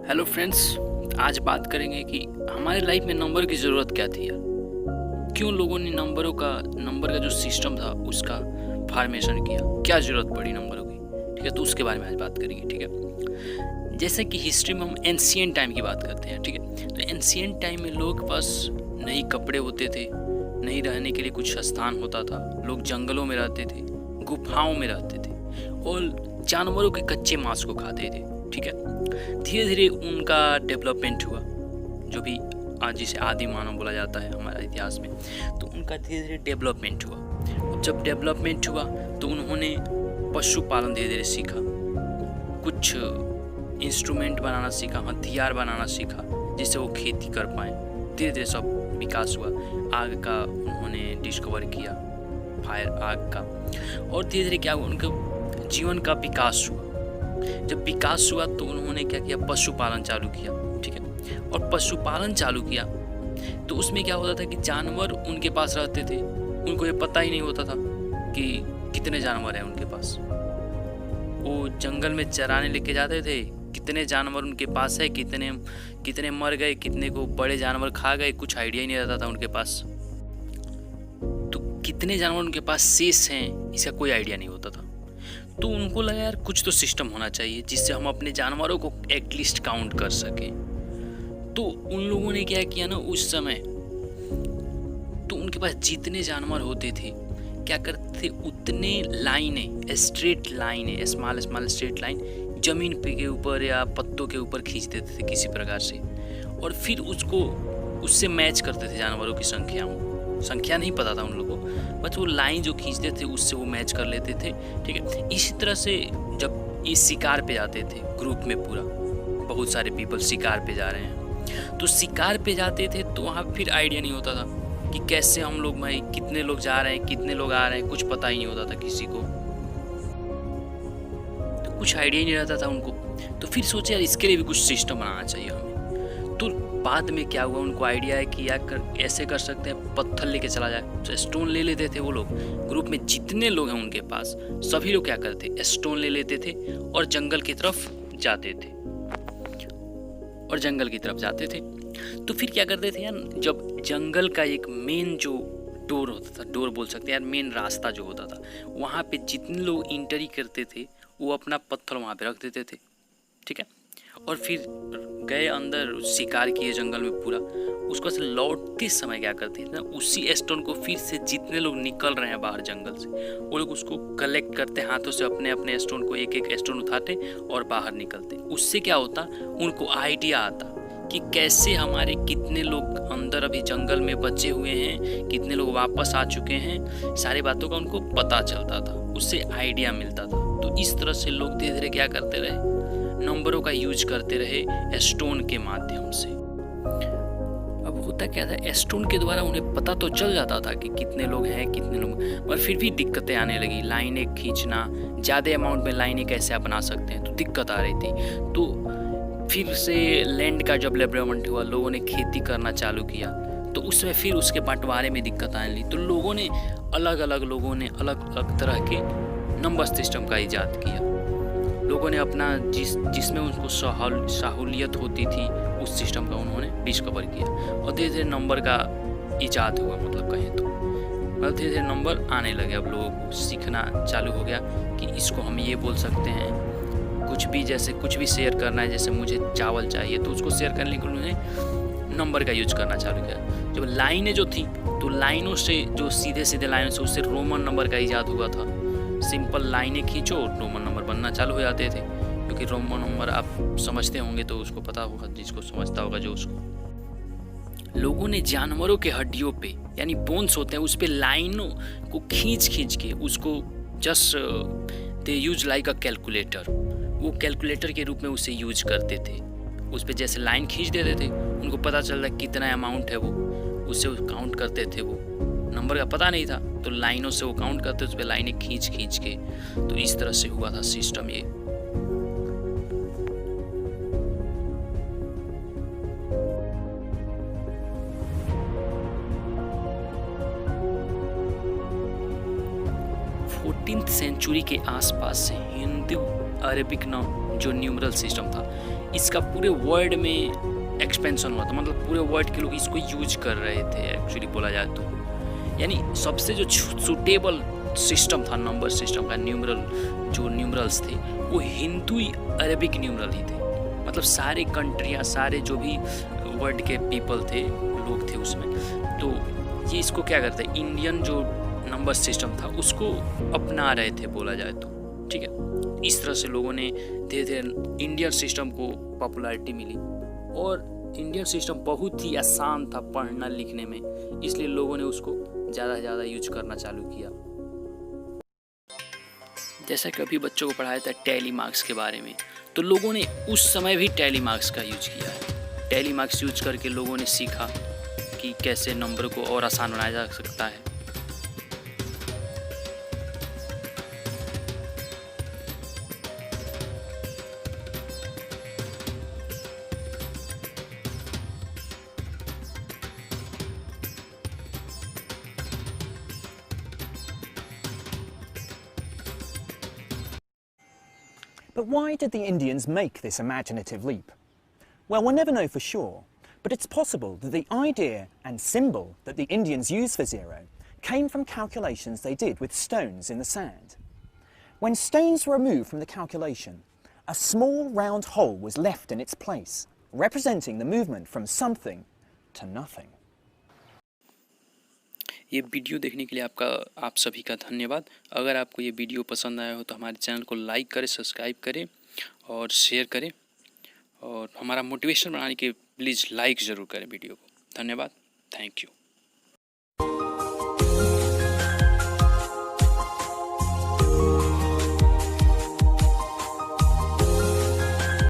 Hello friends, आज बात करेंगे कि हमारे लाइफ में नंबर की ज़रूरत क्या थी यार। क्यों लोगों ने नंबर का जो सिस्टम था उसका फॉर्मेशन किया, क्या ज़रूरत पड़ी नंबरों की। ठीक है, तो उसके बारे में आज बात करेंगे। ठीक है, जैसे कि हिस्ट्री में हम एंशिएंट टाइम की बात करते हैं। ठीक है, तो एंशिएंट टाइम में लोग के पास नए कपड़े होते थे, नहीं रहने के लिए कुछ स्थान होता था। लोग जंगलों में रहते थे, गुफाओं में रहते थे और जानवरों के कच्चे मांस को खाते थे। ठीक है, धीरे धीरे उनका डेवलपमेंट हुआ, जो भी आज जिसे आदि मानव बोला जाता है हमारे इतिहास में। तो उनका धीरे धीरे डेवलपमेंट हुआ। अब जब डेवलपमेंट हुआ तो उन्होंने पशुपालन धीरे धीरे सीखा, कुछ इंस्ट्रूमेंट बनाना सीखा, हथियार बनाना सीखा, जिससे वो खेती कर पाए। धीरे धीरे सब विकास हुआ। आग का उन्होंने डिस्कवर किया, फायर आग का। और धीरे धीरे क्या हुआ, उनके जीवन का विकास हुआ। जब विकास हुआ तो उन्होंने क्या किया, पशुपालन चालू किया। ठीक है, और पशुपालन चालू किया तो उसमें क्या होता था कि जानवर उनके पास रहते थे, उनको ये पता ही नहीं होता था कि कितने जानवर हैं उनके पास। वो जंगल में चराने लेके जाते थे, कितने जानवर उनके पास है, कितने मर गए, कितने को बड़े जानवर खा गए, कुछ आइडिया ही नहीं रहता था उनके पास। तो कितने जानवर उनके पास शेष हैं, इसका कोई आइडिया नहीं होता था। तो उनको लगा यार कुछ तो सिस्टम होना चाहिए जिससे हम अपने जानवरों को एटलीस्ट काउंट कर सकें। तो उन लोगों ने क्या किया ना, उस समय तो उनके पास जितने जानवर होते थे क्या करते थे, उतने लाइनें, स्ट्रेट लाइनें, स्मॉल स्ट्रेट लाइन जमीन पे के ऊपर या पत्तों के ऊपर खींच देते थे किसी प्रकार से, और फिर उससे मैच करते थे जानवरों की संख्या नहीं पता था उन लोगों को, बस वो लाइन जो खींचते थे उससे वो मैच कर लेते थे। ठीक है, इसी तरह से जब ये शिकार पे जाते थे, ग्रुप में पूरा बहुत सारे पीपल शिकार पे जा रहे हैं, तो शिकार पे जाते थे तो वहाँ फिर आइडिया नहीं होता था कि कैसे हम लोग, भाई कितने लोग जा रहे हैं, कितने लोग आ रहे हैं, कुछ पता ही नहीं होता था किसी को, तो कुछ आइडिया ही नहीं रहता था उनको। तो फिर सोचे यार इसके लिए भी कुछ सिस्टम बनाना चाहिए हमें। तो बाद में क्या हुआ, उनको आइडिया है कि यार ऐसे कर सकते हैं, पत्थर लेके चला जाए। तो स्टोन ले लेते थे वो लोग, ग्रुप में जितने लोग हैं उनके पास सभी लोग क्या करते, स्टोन ले लेते थे और जंगल की तरफ जाते थे। तो फिर क्या करते थे यार, जब जंगल का एक मेन जो डोर होता था, डोर बोल सकते हैं यार, मेन रास्ता जो होता था, वहाँ पे जितने लोग इंटरी करते थे वो अपना पत्थर वहाँ पे रख देते थे। ठीक है, और फिर गए अंदर, शिकार किए जंगल में पूरा। उसको से लौटते समय क्या करते हैं ना, उसी स्टोन को फिर से जितने लोग निकल रहे हैं बाहर जंगल से, वो लोग उसको कलेक्ट करते हाथों से, अपने अपने स्टोन को एक एक स्टोन उठाते और बाहर निकलते। उससे क्या होता, उनको आइडिया आता कि कैसे हमारे कितने लोग अंदर अभी जंगल में बचे हुए हैं, कितने लोग वापस आ चुके हैं, सारी बातों का उनको पता चलता था, उससे आइडिया मिलता था। तो इस तरह से लोग धीरे धीरे क्या करते रहे, नंबरों का यूज करते रहे स्टोन के माध्यम से। अब होता क्या था, स्टोन के द्वारा उन्हें पता तो चल जाता था कि कितने लोग हैं, कितने लोग, पर फिर भी दिक्कतें आने लगी। लाइनें खींचना, ज़्यादा अमाउंट में लाइनें कैसे आप बना सकते हैं, तो दिक्कत आ रही थी। तो फिर से लैंड का जब डेवलपमेंट हुआ, लोगों ने खेती करना चालू किया, तो उसमें फिर उसके बंटवारे में दिक्कत आने लगी। तो लोगों ने अलग अलग तरह के नंबर सिस्टम का इजाद किया। लोगों ने अपना जिसमें उनको सहूलियत होती थी उस सिस्टम का उन्होंने डिस्कवर किया, और धीरे धीरे नंबर का इजाद हुआ। मतलब कहें तो मतलब धीरे धीरे नंबर आने लगे। अब लोगों को सीखना चालू हो गया कि इसको हम ये बोल सकते हैं, कुछ भी शेयर करना है, जैसे मुझे चावल चाहिए तो उसको शेयर करने के लिए उन्होंने नंबर का यूज करना चालू किया। जब लाइनें जो थी, तो लाइनों से, जो सीधे सीधे लाइनों से, उससे रोमन नंबर का इजाद हुआ था। सिंपल लाइनें खींचो, रोमन नंबर बनना चालू हो जाते थे, क्योंकि रोमन नंबर आप समझते होंगे तो उसको पता होगा, जिसको समझता होगा जो उसको। लोगों ने जानवरों के हड्डियों पे, यानी बोन्स होते हैं, उस पे लाइनों को खींच के उसको just they use like a calculator, वो कैलकुलेटर के रूप में उसे यूज करते थे। उस पे जैसे लाइन खींच देते थे, उनको पता चल रहा है कितना अमाउंट है, वो उससे काउंट करते थे। वो नंबर का पता नहीं था तो लाइनों से वो काउंट करते, उस पर लाइनें खींच के। तो इस तरह से हुआ था सिस्टम ये। फोर्टीन्थ सेंचुरी के आसपास से हिंदू अरेबिक जो न्यूमरल सिस्टम था, इसका पूरे वर्ल्ड में एक्सपेंशन हुआ था, मतलब पूरे वर्ल्ड के लोग इसको यूज कर रहे थे एक्चुअली बोला जाए तो। यानी सबसे जो सूटेबल सिस्टम था नंबर सिस्टम का, जो न्यूमरल्स थे वो हिंदू अरबिक न्यूमरल ही थे। मतलब सारे कंट्रियाँ, सारे जो भी वर्ल्ड के पीपल थे, लोग थे उसमें, तो ये इसको क्या करते हैं, इंडियन जो नंबर सिस्टम था उसको अपना रहे थे बोला जाए तो। ठीक है, इस तरह से लोगों ने धीरे धीरे इंडियन सिस्टम को पॉपुलैरिटी मिली, और इंडियन सिस्टम बहुत ही आसान था पढ़ना लिखने में, इसलिए लोगों ने उसको ज़्यादा से ज़्यादा यूज करना चालू किया। जैसा कि अभी बच्चों को पढ़ाया था टैली मार्क्स के बारे में, तो लोगों ने उस समय भी टैली मार्क्स का यूज किया है। टैली मार्क्स यूज करके लोगों ने सीखा कि कैसे नंबर को और आसान बनाया जा सकता है। But why did the Indians make this imaginative leap? Well, we'll never know for sure, but it's possible that the idea and symbol that the Indians used for zero came from calculations they did with stones in the sand. When stones were removed from the calculation, a small round hole was left in its place, representing the movement from something to nothing. ये video देखने के लिए आप सभी का धन्यवाद। अगर आपको ये वीडियो पसंद आया हो तो हमारे चैनल को लाइक करें, सब्सक्राइब करें और शेयर करें, और हमारा मोटिवेशन बनाने के प्लीज़ लाइक ज़रूर करें वीडियो को। धन्यवाद, थैंक यू।